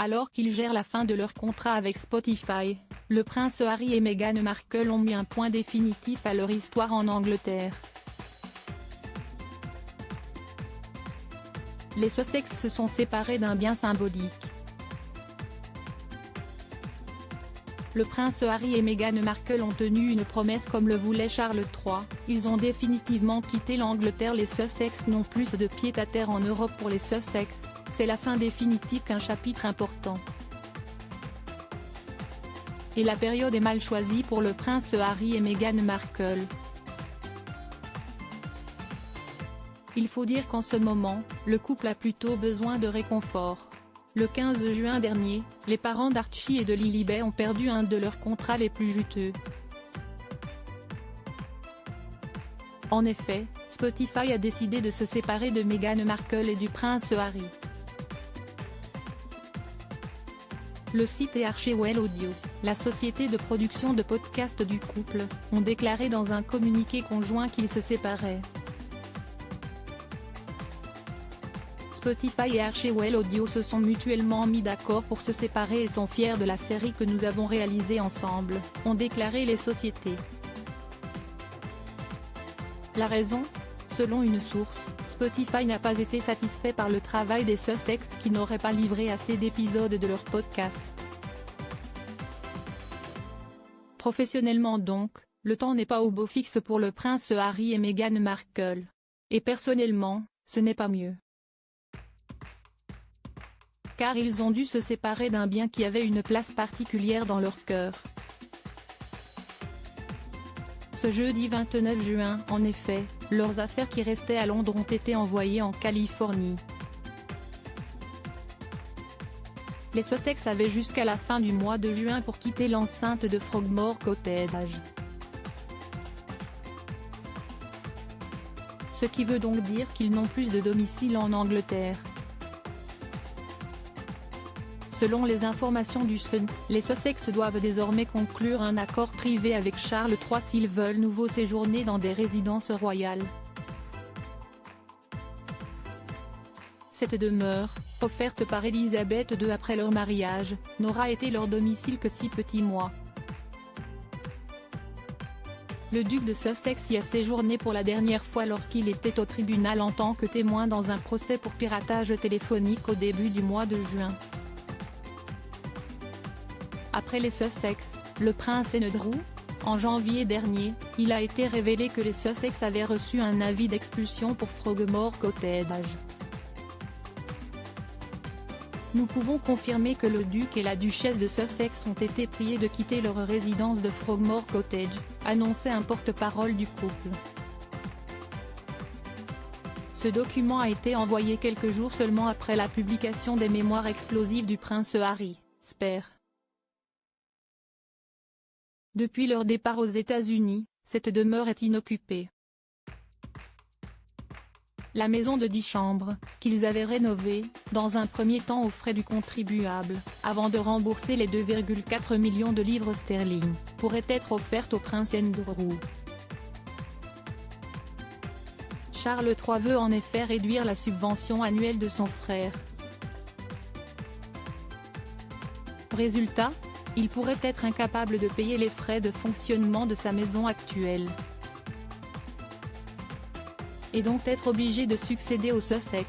Alors qu'ils gèrent la fin de leur contrat avec Spotify, le prince Harry et Meghan Markle ont mis un point définitif à leur histoire en Angleterre. Les Sussex se sont séparés d'un bien symbolique. Le prince Harry et Meghan Markle ont tenu une promesse comme le voulait Charles III, ils ont définitivement quitté l'Angleterre. Les Sussex n'ont plus de pied-à-terre en Europe pour les Sussex, c'est la fin définitive qu'un chapitre important. Et la période est mal choisie pour le prince Harry et Meghan Markle. Il faut dire qu'en ce moment, le couple a plutôt besoin de réconfort. Le 15 juin dernier, les parents d'Archie et de Lilibet ont perdu un de leurs contrats les plus juteux. En effet, Spotify a décidé de se séparer de Meghan Markle et du prince Harry. Le site et Archewell Audio, la société de production de podcasts du couple, ont déclaré dans un communiqué conjoint qu'ils se séparaient. Spotify et Archewell Audio se sont mutuellement mis d'accord pour se séparer et sont fiers de la série que nous avons réalisée ensemble, ont déclaré les sociétés. La raison ? Selon une source, Spotify n'a pas été satisfait par le travail des Sussex qui n'auraient pas livré assez d'épisodes de leur podcast. Professionnellement donc, le temps n'est pas au beau fixe pour le prince Harry et Meghan Markle. Et personnellement, ce n'est pas mieux. Car ils ont dû se séparer d'un bien qui avait une place particulière dans leur cœur. Ce jeudi 29 juin, en effet, leurs affaires qui restaient à Londres ont été envoyées en Californie. Les Sussex avaient jusqu'à la fin du mois de juin pour quitter l'enceinte de Frogmore Cottage. Ce qui veut donc dire qu'ils n'ont plus de domicile en Angleterre. Selon les informations du Sun, les Sussex doivent désormais conclure un accord privé avec Charles III s'ils veulent nouveau séjourner dans des résidences royales. Cette demeure, offerte par Élisabeth II après leur mariage, n'aura été leur domicile que 6 petits mois. Le duc de Sussex y a séjourné pour la dernière fois lorsqu'il était au tribunal en tant que témoin dans un procès pour piratage téléphonique au début du mois de juin. Après les Sussex, le prince Andrew, en janvier dernier, il a été révélé que les Sussex avaient reçu un avis d'expulsion pour Frogmore Cottage. Nous pouvons confirmer que le duc et la duchesse de Sussex ont été priés de quitter leur résidence de Frogmore Cottage, annonçait un porte-parole du couple. Ce document a été envoyé quelques jours seulement après la publication des mémoires explosives du prince Harry, Spare. Depuis leur départ aux États-Unis, cette demeure est inoccupée. La maison de 10 chambres, qu'ils avaient rénovée, dans un premier temps aux frais du contribuable, avant de rembourser les 2,4 millions de livres sterling, pourrait être offerte au prince Andrew. Charles III veut en effet réduire la subvention annuelle de son frère. Résultat ? Il pourrait être incapable de payer les frais de fonctionnement de sa maison actuelle. Et donc être obligé de succéder aux Sussex,